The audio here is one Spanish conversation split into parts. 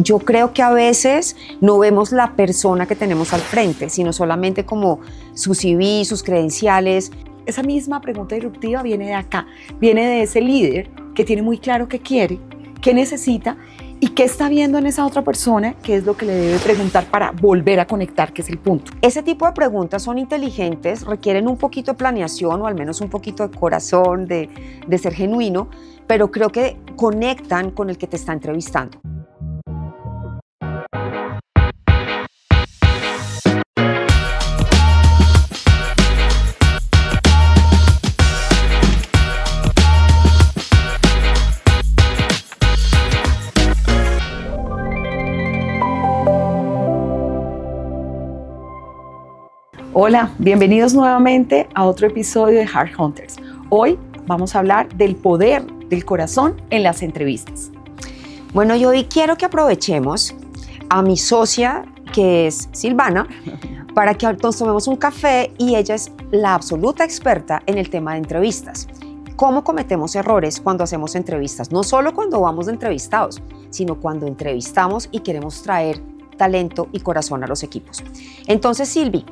yo creo que a veces no vemos la persona que tenemos al frente, sino solamente como su CV, sus credenciales. Esa misma pregunta disruptiva viene de acá, viene de ese líder que tiene muy claro qué quiere, qué necesita y qué está viendo en esa otra persona, qué es lo que le debe preguntar para volver a conectar, que es el punto. Ese tipo de preguntas son inteligentes, requieren un poquito de planeación o al menos un poquito de corazón, de ser genuino, pero creo que conectan con el que te está entrevistando. Hola, bienvenidos nuevamente a otro episodio de Heart Hunters. Hoy vamos a hablar del poder del corazón en las entrevistas. Bueno, yo hoy quiero que aprovechemos a mi socia, que es Silvana, para que nos tomemos un café y ella es la absoluta experta en el tema de entrevistas. ¿Cómo cometemos errores cuando hacemos entrevistas? No solo cuando vamos de entrevistados, sino cuando entrevistamos y queremos traer talento y corazón a los equipos. Entonces, Silvi,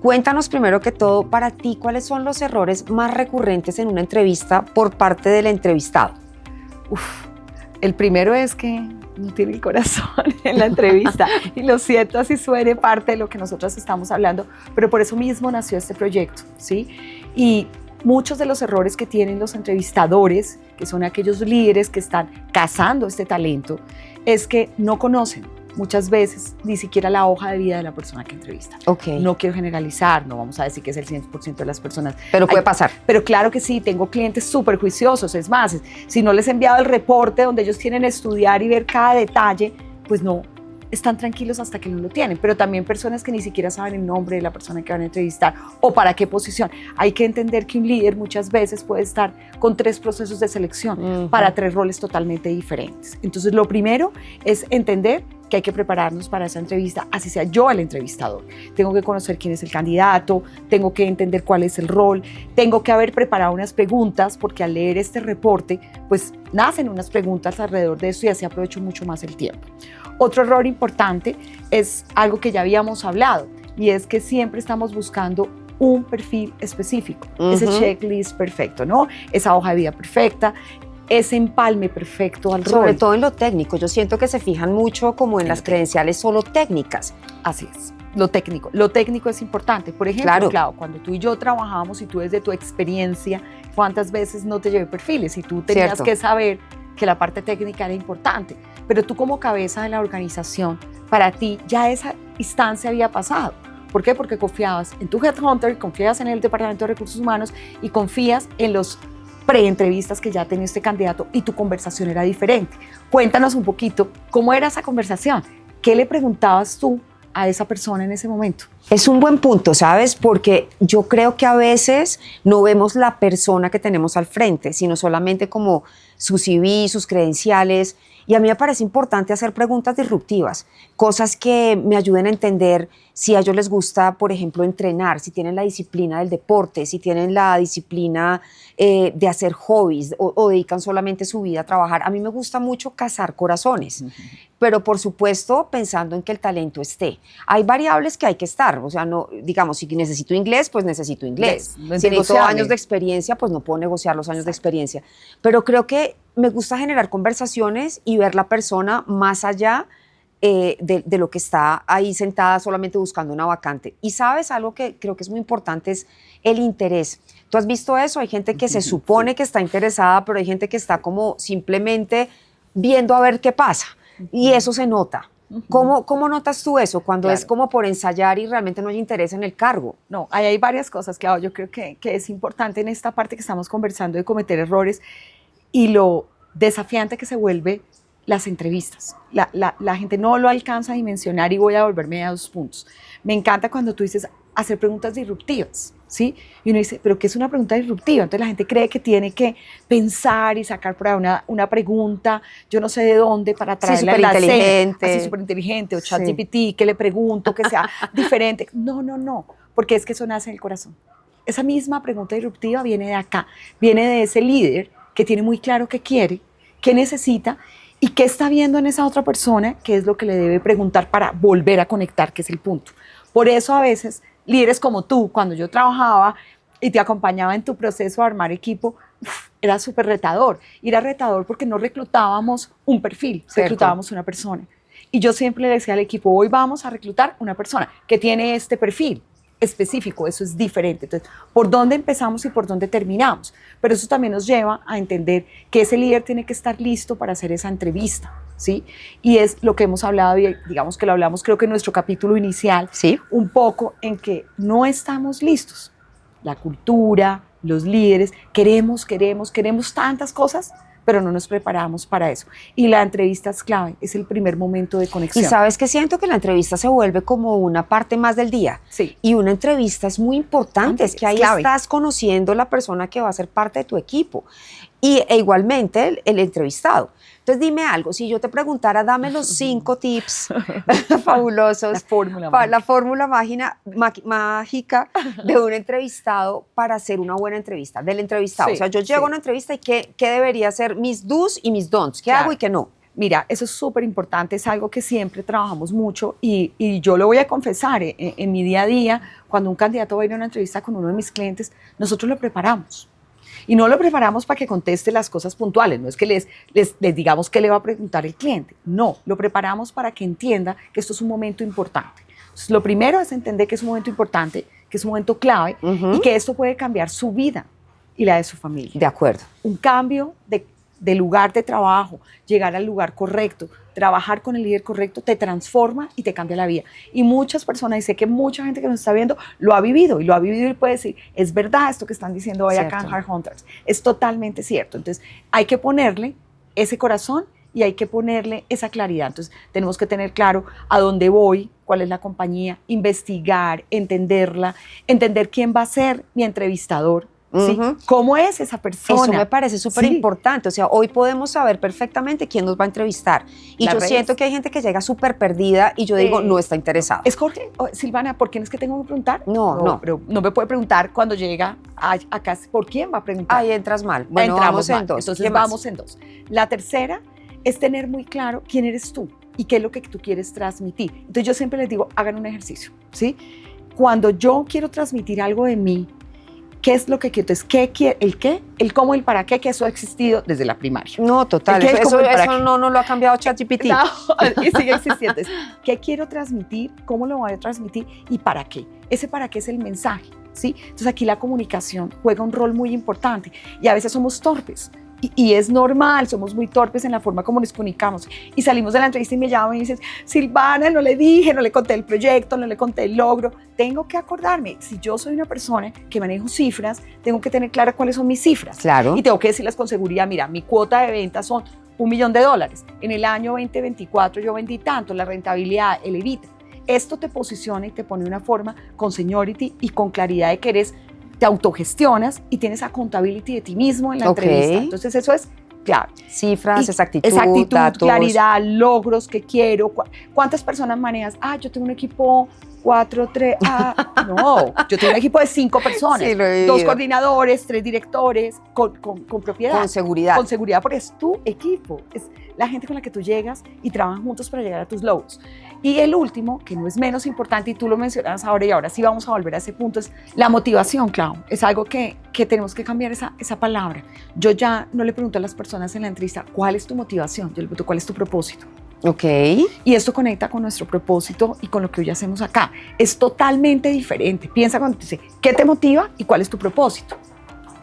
cuéntanos primero que todo, para ti, ¿cuáles son los errores más recurrentes en una entrevista por parte del entrevistado? El primero es que no tiene el corazón en la entrevista y lo siento, así suene parte de lo que nosotros estamos hablando, pero por eso mismo nació este proyecto, ¿sí? Y muchos de los errores que tienen los entrevistadores, que son aquellos líderes que están cazando este talento, es que no conocen muchas veces ni siquiera la hoja de vida de la persona que entrevista. Okay. No quiero generalizar, no vamos a decir que es el 100% de las personas. Pero puede pasar. Pero claro que sí, tengo clientes súper juiciosos, es más, si no les he enviado el reporte donde ellos tienen que estudiar y ver cada detalle, pues no están tranquilos hasta que no lo tienen, pero también personas que ni siquiera saben el nombre de la persona que van a entrevistar o para qué posición. Hay que entender que un líder muchas veces puede estar con 3 procesos de selección para 3 roles totalmente diferentes. Entonces, lo primero es entender que hay que prepararnos para esa entrevista, así sea yo el entrevistador. Tengo que conocer quién es el candidato, tengo que entender cuál es el rol, tengo que haber preparado unas preguntas, porque al leer este reporte, pues nacen unas preguntas alrededor de esto y así aprovecho mucho más el tiempo. Otro error importante es algo que ya habíamos hablado, y es que siempre estamos buscando un perfil específico, ese checklist perfecto, ¿no? Esa hoja de vida perfecta, ese empalme perfecto al rol. Sobre todo en lo técnico, yo siento que se fijan mucho como en las credenciales solo técnicas. Así es, lo técnico es importante. Por ejemplo, claro, cuando tú y yo trabajamos y tú desde tu experiencia, ¿cuántas veces no te llevé perfiles? Y tú tenías que saber que la parte técnica era importante, pero tú como cabeza de la organización, para ti ya esa instancia había pasado. ¿Por qué? Porque confiabas en tu headhunter, confías en el Departamento de Recursos Humanos y confías en los pre-entrevistas que ya tenía este candidato y tu conversación era diferente. Cuéntanos un poquito cómo era esa conversación, qué le preguntabas tú a esa persona en ese momento. Es un buen punto, ¿sabes? Porque yo creo que a veces no vemos la persona que tenemos al frente, sino solamente como su CV, sus credenciales. Y a mí me parece importante hacer preguntas disruptivas, cosas que me ayuden a entender si a ellos les gusta, por ejemplo, entrenar, si tienen la disciplina del deporte, si tienen la disciplina de hacer hobbies o dedican solamente su vida a trabajar. A mí me gusta mucho cazar corazones, pero por supuesto pensando en que el talento esté. Hay variables que hay que estar, o sea, no, digamos, si necesito inglés, pues necesito inglés. Si necesito años de experiencia, pues no puedo negociar los años de experiencia. Pero creo que me gusta generar conversaciones y ver la persona más allá de lo que está ahí sentada solamente buscando una vacante. Y sabes, algo que creo que es muy importante es el interés. ¿Tú has visto eso? Hay gente que se supone que está interesada, pero hay gente que está como simplemente viendo a ver qué pasa. Y eso se nota. ¿Cómo notas tú eso cuando es como por ensayar y realmente no hay interés en el cargo? No, ahí hay varias cosas que yo creo que es importante en esta parte que estamos conversando de cometer errores y lo desafiante que se vuelve las entrevistas. La gente no lo alcanza a dimensionar y voy a volverme a 2 puntos. Me encanta cuando tú dices hacer preguntas disruptivas, ¿sí? Y uno dice, ¿pero qué es una pregunta disruptiva? Entonces la gente cree que tiene que pensar y sacar por ahí una pregunta, yo no sé de dónde, para traerla a la cena, así súper inteligente, o ChatGPT, que le pregunto, que sea diferente. No, porque es que eso nace en el corazón. Esa misma pregunta disruptiva viene de acá, viene de ese líder que tiene muy claro qué quiere, qué necesita ¿Y qué está viendo en esa otra persona? ¿Qué es lo que le debe preguntar para volver a conectar, que es el punto? Por eso a veces líderes como tú, cuando yo trabajaba y te acompañaba en tu proceso de armar equipo, era súper retador. Y era retador porque no reclutábamos un perfil, reclutábamos una persona. Y yo siempre le decía al equipo, hoy vamos a reclutar una persona que tiene este perfil específico, eso es diferente. Entonces, ¿por dónde empezamos y por dónde terminamos? Pero eso también nos lleva a entender que ese líder tiene que estar listo para hacer esa entrevista, ¿sí? Y es lo que hemos hablado, y digamos que lo hablamos creo que en nuestro capítulo inicial, ¿Sí? un poco en que no estamos listos. La cultura, los líderes, queremos tantas cosas, pero no nos preparamos para eso. Y la entrevista es clave, es el primer momento de conexión. Y sabes que siento que la entrevista se vuelve como una parte más del día. Sí. Y una entrevista es muy importante, es que ahí clave. estás conociendo la persona que va a ser parte de tu equipo. E igualmente el entrevistado. Entonces dime algo, si yo te preguntara, dame los 5 tips fabulosos, la fórmula mágica de un entrevistado para hacer una buena entrevista, del entrevistado. Sí, o sea, yo llego a una entrevista y ¿qué debería ser mis do's y mis don'ts? ¿Qué hago y qué no? Mira, eso es súper importante, es algo que siempre trabajamos mucho y yo lo voy a confesar, en mi día a día, cuando un candidato va a ir a una entrevista con uno de mis clientes, nosotros lo preparamos. Y no lo preparamos para que conteste las cosas puntuales, no es que les digamos qué le va a preguntar el cliente, no, lo preparamos para que entienda que esto es un momento importante. Entonces, lo primero es entender que es un momento importante, que es un momento clave y que esto puede cambiar su vida y la de su familia. De acuerdo. Un cambio de lugar de trabajo, llegar al lugar correcto, trabajar con el líder correcto, te transforma y te cambia la vida. Y muchas personas, y sé que mucha gente que nos está viendo, lo ha vivido y puede decir, es verdad esto que están diciendo hoy acá en Heart Hunters, es totalmente cierto. Entonces, hay que ponerle ese corazón y hay que ponerle esa claridad. Entonces, tenemos que tener claro a dónde voy, cuál es la compañía, investigar, entenderla, entender quién va a ser mi entrevistador, ¿sí? ¿Cómo es esa persona? Eso me parece súper importante. O sea, hoy podemos saber perfectamente quién nos va a entrevistar. Y yo siento que hay gente que llega súper perdida y yo digo, no está interesado. Es Jorge, Silvana, ¿por quién es que tengo que preguntar? No. Pero no me puede preguntar cuando llega acá, ¿por quién va a preguntar? Ahí entras mal. Bueno, vamos en 2. Entonces vamos en 2. La tercera es tener muy claro quién eres tú y qué es lo que tú quieres transmitir. Entonces yo siempre les digo, hagan un ejercicio, ¿sí? Cuando yo quiero transmitir algo de mí, ¿qué es lo que quiero? Entonces, el qué, el cómo, el para qué, que eso ha existido desde la primaria. No, total, eso no lo ha cambiado ChatGPT. No, y sigue existiendo. Entonces, ¿qué quiero transmitir? ¿Cómo lo voy a transmitir? ¿Y para qué? Ese para qué es el mensaje, ¿sí? Entonces, aquí la comunicación juega un rol muy importante y a veces somos torpes. Y es normal, somos muy torpes en la forma como nos comunicamos. Y salimos de la entrevista y me llaman y me dicen, Silvana, no le dije, no le conté el proyecto, no le conté el logro. Tengo que acordarme, si yo soy una persona que manejo cifras, tengo que tener claras cuáles son mis cifras. Claro. Y tengo que decirlas con seguridad, mira, mi cuota de ventas son $1 millón. En el año 2024 yo vendí tanto, la rentabilidad, el EBITDA. Esto te posiciona y te pone una forma con seniority y con claridad de que eres, te autogestionas y tienes accountability de ti mismo en la entrevista. Entonces eso es clave. Cifras, exactitud, datos. Claridad, logros que quiero. ¿Cuántas personas manejas? Yo tengo un equipo 4, 3, no, yo tengo un equipo de 5 personas, sí, 2 coordinadores, 3 directores, con propiedad. Con seguridad. Con seguridad, porque es tu equipo, es la gente con la que tú llegas y trabajan juntos para llegar a tus logros. Y el último, que no es menos importante, y tú lo mencionas ahora y ahora sí vamos a volver a ese punto, es la motivación, Clau. Es algo que tenemos que cambiar esa palabra. Yo ya no le pregunto a las personas en la entrevista, ¿cuál es tu motivación? Yo le pregunto, ¿cuál es tu propósito? Ok. Y esto conecta con nuestro propósito y con lo que hoy hacemos acá. Es totalmente diferente. Piensa cuando te dice, ¿qué te motiva y cuál es tu propósito?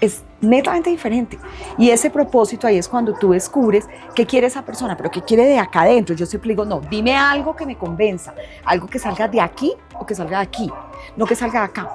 Es netamente diferente. Y ese propósito ahí es cuando tú descubres qué quiere esa persona, pero qué quiere de acá adentro. Yo siempre digo, no, dime algo que me convenza, algo que salga de aquí o que salga de aquí, no que salga de acá.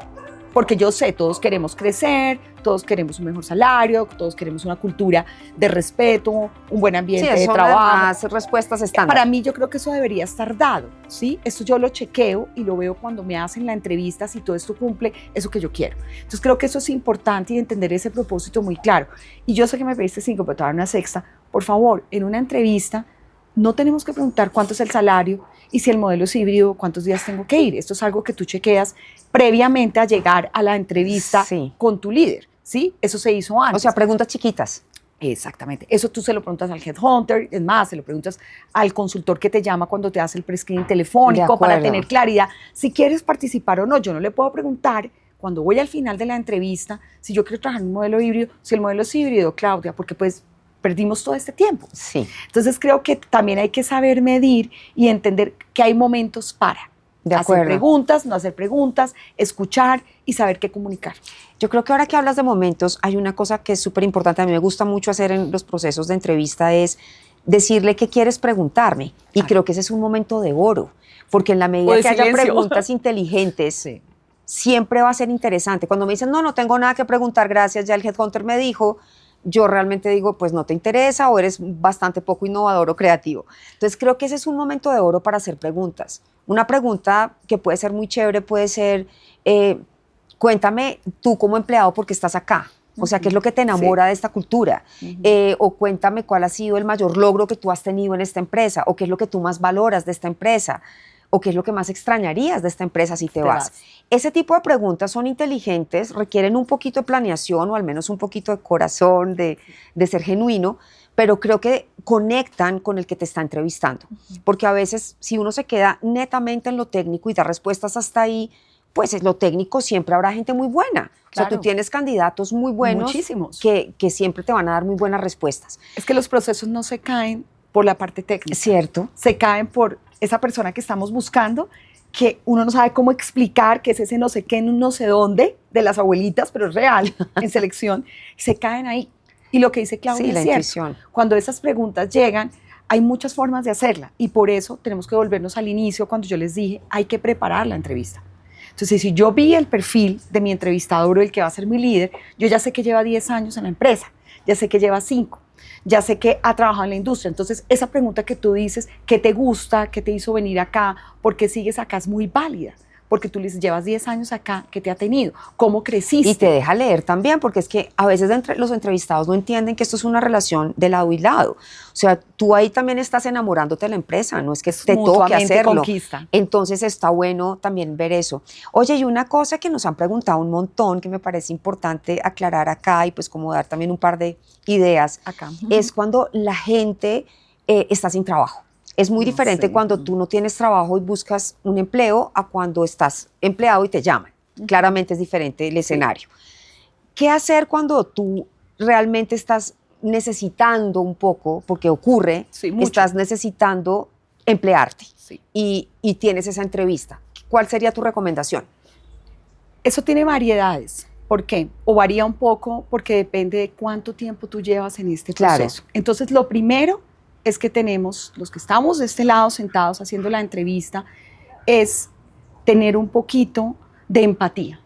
Porque yo sé, todos queremos crecer, todos queremos un mejor salario, todos queremos una cultura de respeto, un buen ambiente de trabajo. Más respuestas estándar. Para mí yo creo que eso debería estar dado, ¿sí? Esto yo lo chequeo y lo veo cuando me hacen la entrevista, si todo esto cumple eso que yo quiero. Entonces creo que eso es importante y entender ese propósito muy claro. Y yo sé que me pediste 5, pero te voy a dar una sexta. Por favor, en una entrevista no tenemos que preguntar cuánto es el salario y si el modelo es híbrido, cuántos días tengo que ir. Esto es algo que tú chequeas previamente a llegar a la entrevista con tu líder, ¿sí? Eso se hizo antes. O sea, preguntas chiquitas. Exactamente. Eso tú se lo preguntas al headhunter, es más, se lo preguntas al consultor que te llama cuando te hace el pre-screening telefónico para tener claridad si quieres participar o no. Yo no le puedo preguntar cuando voy al final de la entrevista si yo quiero trabajar en un modelo híbrido, si el modelo es híbrido, Claudia, porque pues perdimos todo este tiempo. Sí. Entonces creo que también hay que saber medir y entender que hay momentos para hacer preguntas, no hacer preguntas, escuchar y saber qué comunicar. Yo creo que ahora que hablas de momentos, hay una cosa que es súper importante, a mí me gusta mucho hacer en los procesos de entrevista, es decirle qué quieres preguntarme. Y creo que ese es un momento de oro, porque en la medida que haya preguntas inteligentes, siempre va a ser interesante. Cuando me dicen, no tengo nada que preguntar, gracias, ya el headhunter me dijo, yo realmente digo, pues no te interesa o eres bastante poco innovador o creativo. Entonces creo que ese es un momento de oro para hacer preguntas. Una pregunta que puede ser muy chévere puede ser, cuéntame tú como empleado por qué estás acá. O sea, ¿qué es lo que te enamora de esta cultura? O cuéntame cuál ha sido el mayor logro que tú has tenido en esta empresa, o qué es lo que tú más valoras de esta empresa, o qué es lo que más extrañarías de esta empresa si te vas. Ese tipo de preguntas son inteligentes, requieren un poquito de planeación o al menos un poquito de corazón, de ser genuino, pero creo que conectan con el que te está entrevistando. Porque a veces, si uno se queda netamente en lo técnico y da respuestas hasta ahí, pues en lo técnico siempre habrá gente muy buena. Claro. O sea, tú tienes candidatos muy buenos que siempre te van a dar muy buenas respuestas. Es que los procesos no se caen por la parte técnica. Cierto. Se caen por esa persona que estamos buscando, que uno no sabe cómo explicar, que es ese no sé qué, no sé dónde, de las abuelitas, pero es real, en selección, se caen ahí. Y lo que dice Claudia es cierto. Intuición. Cuando esas preguntas llegan, hay muchas formas de hacerla y por eso tenemos que volvernos al inicio cuando yo les dije, hay que preparar la entrevista. Entonces, si yo vi el perfil de mi entrevistador o el que va a ser mi líder, yo ya sé que lleva 10 años en la empresa, ya sé que lleva 5, ya sé que ha trabajado en la industria. Entonces, esa pregunta que tú dices, ¿qué te gusta? ¿Qué te hizo venir acá? ¿Por qué sigues acá? Es muy válida. Porque tú le dices, llevas 10 años acá, ¿qué te ha tenido? ¿Cómo creciste? Y te deja leer también, porque es que a veces los entrevistados no entienden que esto es una relación de lado y lado. O sea, tú ahí también estás enamorándote de la empresa, no es que te toque hacerlo. Conquista. Entonces está bueno también ver eso. Oye, y una cosa que nos han preguntado un montón, que me parece importante aclarar acá y pues como dar también un par de ideas, acá. Es cuando la gente está sin trabajo. Es muy diferente cuando tú no tienes trabajo y buscas un empleo a cuando estás empleado y te llaman. Claramente es diferente el escenario. ¿Qué hacer cuando tú realmente estás necesitando un poco, porque ocurre, estás necesitando emplearte y tienes esa entrevista? ¿Cuál sería tu recomendación? Eso tiene variedades. ¿Por qué? O varía un poco porque depende de cuánto tiempo tú llevas en este proceso. Entonces, lo primero es que tenemos, los que estamos de este lado sentados haciendo la entrevista, es tener un poquito de empatía.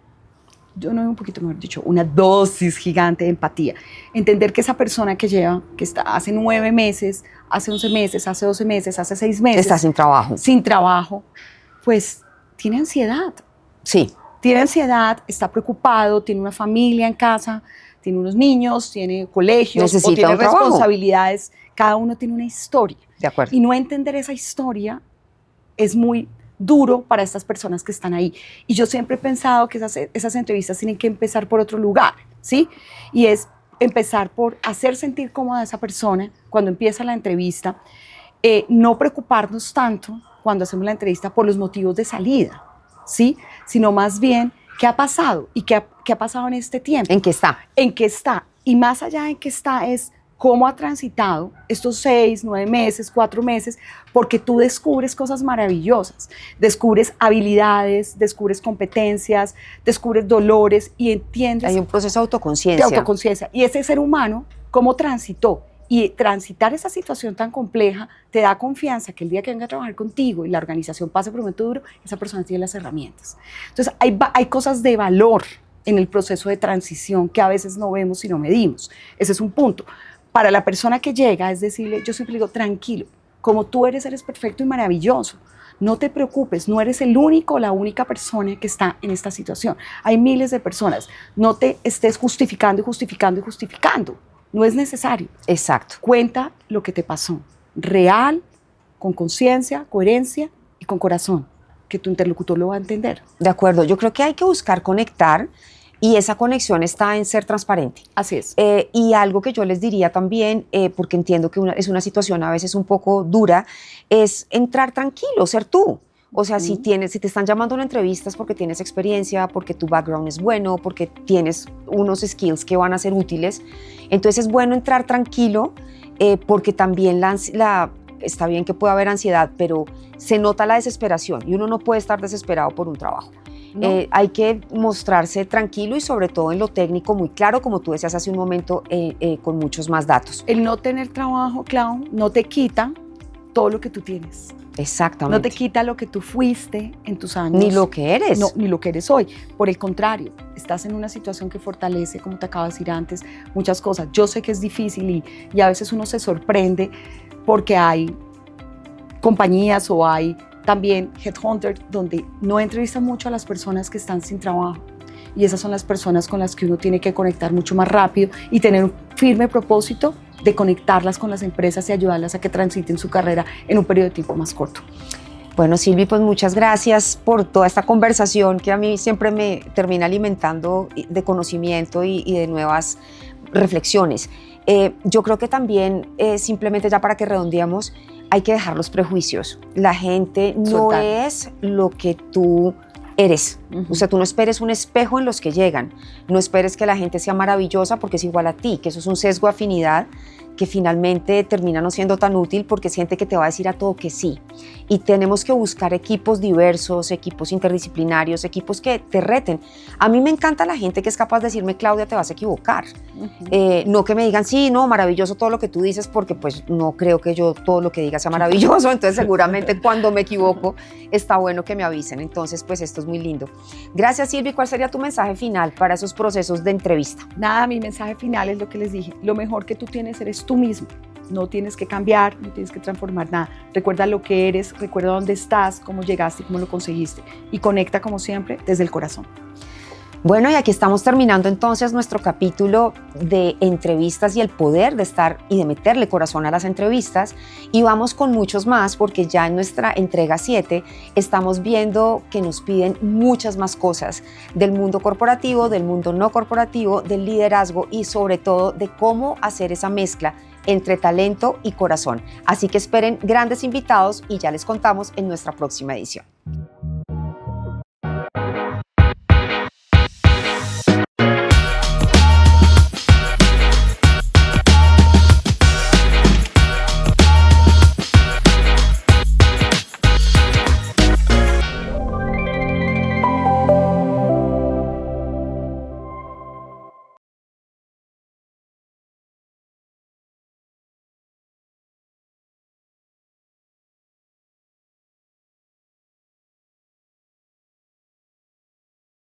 Yo no un poquito, mejor dicho, una dosis gigante de empatía. Entender que esa persona que lleva, que está hace 9 meses, hace 11 meses, hace 12 meses, hace 6 meses. Está sin trabajo. Sin trabajo, pues tiene ansiedad. Sí. Tiene ansiedad, está preocupado, tiene una familia en casa, tiene unos niños, tiene colegios, necesita o tiene un trabajo. Responsabilidades. Cada uno tiene una historia. De acuerdo. Y no entender esa historia es muy duro para estas personas que están ahí. Y yo siempre he pensado que esas entrevistas tienen que empezar por otro lugar, ¿sí? Y es empezar por hacer sentir cómoda a esa persona cuando empieza la entrevista, no preocuparnos tanto cuando hacemos la entrevista por los motivos de salida, ¿sí? Sino más bien, ¿qué ha pasado? ¿Y qué ha pasado en este tiempo? ¿En qué está? ¿En qué está? Y más allá de en qué está es cómo ha transitado estos 6, 9 meses, 4 meses, porque tú descubres cosas maravillosas, descubres habilidades, descubres competencias, descubres dolores y entiendes. Hay un proceso de autoconciencia. De autoconciencia. Y ese ser humano, cómo transitó. Y transitar esa situación tan compleja te da confianza que el día que venga a trabajar contigo y la organización pase por un momento duro, esa persona tiene las herramientas. Entonces, hay cosas de valor en el proceso de transición que a veces no vemos y no medimos. Ese es un punto. Para la persona que llega, es decirle, yo siempre digo, tranquilo, como tú eres perfecto y maravilloso. No te preocupes, no eres el único o la única persona que está en esta situación. Hay miles de personas. No te estés justificando y justificando y justificando. No es necesario. Exacto. Cuenta lo que te pasó. Real, con conciencia, coherencia y con corazón, que tu interlocutor lo va a entender. De acuerdo. Yo creo que hay que buscar conectar Y esa conexión está en ser transparente. Así es. Y algo que yo les diría también, porque entiendo que es una situación a veces un poco dura, es entrar tranquilo, ser tú. O sea, si te están llamando a una entrevista es porque tienes experiencia, porque tu background es bueno, porque tienes unos skills que van a ser útiles. Entonces es bueno entrar tranquilo, porque también está bien que pueda haber ansiedad, pero se nota la desesperación y uno no puede estar desesperado por un trabajo. No. Hay que mostrarse tranquilo y sobre todo en lo técnico muy claro, como tú decías hace un momento, con muchos más datos. El no tener trabajo, Clau, no te quita todo lo que tú tienes. Exactamente. No te quita lo que tú fuiste en tus años. Ni lo que eres. No, ni lo que eres hoy. Por el contrario, estás en una situación que fortalece, como te acabo de decir antes, muchas cosas. Yo sé que es difícil y a veces uno se sorprende porque hay compañías o hay también headhunters donde no entrevistan mucho a las personas que están sin trabajo. Y esas son las personas con las que uno tiene que conectar mucho más rápido y tener un firme propósito de conectarlas con las empresas y ayudarlas a que transiten su carrera en un periodo de tiempo más corto. Bueno, Silvi, pues muchas gracias por toda esta conversación que a mí siempre me termina alimentando de conocimiento y de nuevas reflexiones. Yo creo que también, simplemente ya para que redondeemos, hay que dejar los prejuicios. La gente no es lo que tú eres. O sea, tú no esperes un espejo en los que llegan. No esperes que la gente sea maravillosa porque es igual a ti, que eso es un sesgo de afinidad que finalmente termina no siendo tan útil porque siente que te va a decir a todo que sí. Y tenemos que buscar equipos diversos, equipos interdisciplinarios, equipos que te reten. A mí me encanta la gente que es capaz de decirme, Claudia, te vas a equivocar. No que me digan, sí, no, maravilloso todo lo que tú dices, porque pues no creo que yo todo lo que diga sea maravilloso, entonces seguramente cuando me equivoco está bueno que me avisen. Entonces, pues esto es muy lindo. Gracias, Silvi. ¿Cuál sería tu mensaje final para esos procesos de entrevista? Nada, mi mensaje final es lo que les dije. Lo mejor que tú tienes eres tú mismo. No tienes que cambiar, no tienes que transformar nada. Recuerda lo que eres, recuerda dónde estás, cómo llegaste y cómo lo conseguiste. Y conecta, como siempre, desde el corazón. Bueno, y aquí estamos terminando entonces nuestro capítulo de entrevistas y el poder de estar y de meterle corazón a las entrevistas. Y vamos con muchos más porque ya en nuestra entrega 7 estamos viendo que nos piden muchas más cosas del mundo corporativo, del mundo no corporativo, del liderazgo y sobre todo de cómo hacer esa mezcla entre talento y corazón. Así que esperen grandes invitados y ya les contamos en nuestra próxima edición.